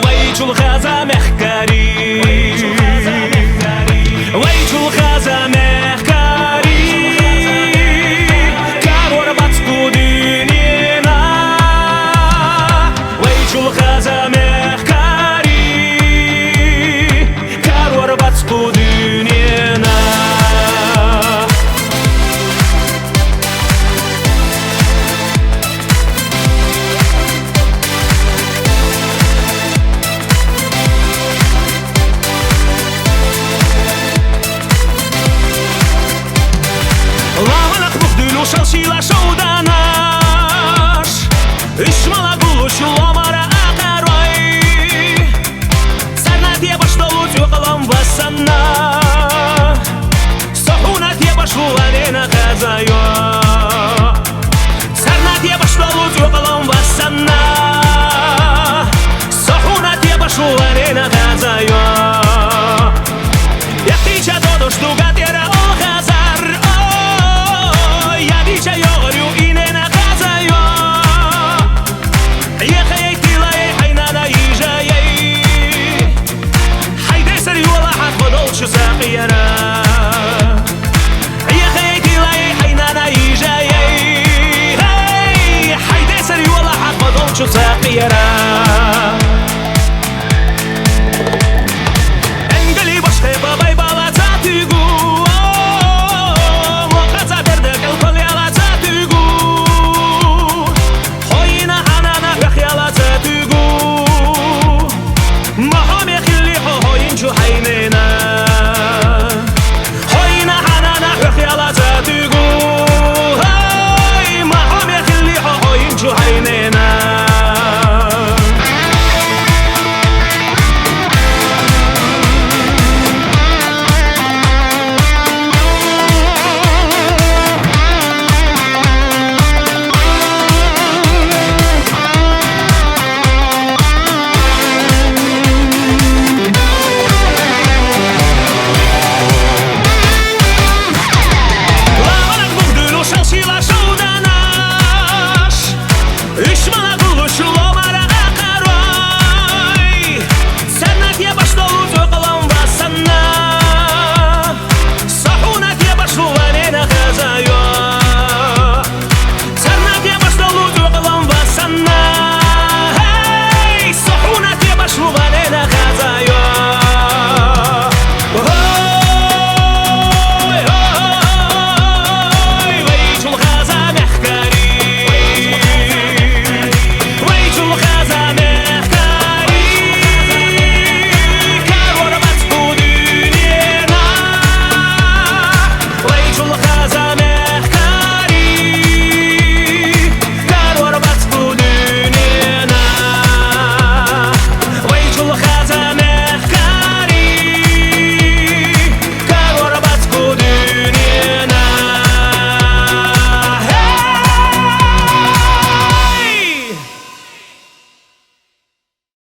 ويجو الغازة محكاري ويجو الغازة محكاري كارور باتسكو دنينا ويجو الغازة محكاري كارور باتسكو دنينا Шалшила шоуда наш Ишмала гулушу ломара акарой Сарна теба что лутю қалам васана Сохуна теба шуларена хазайо Сарна теба что лутю қалам васана Сохуна теба шуларена хазайо Я тича todo штука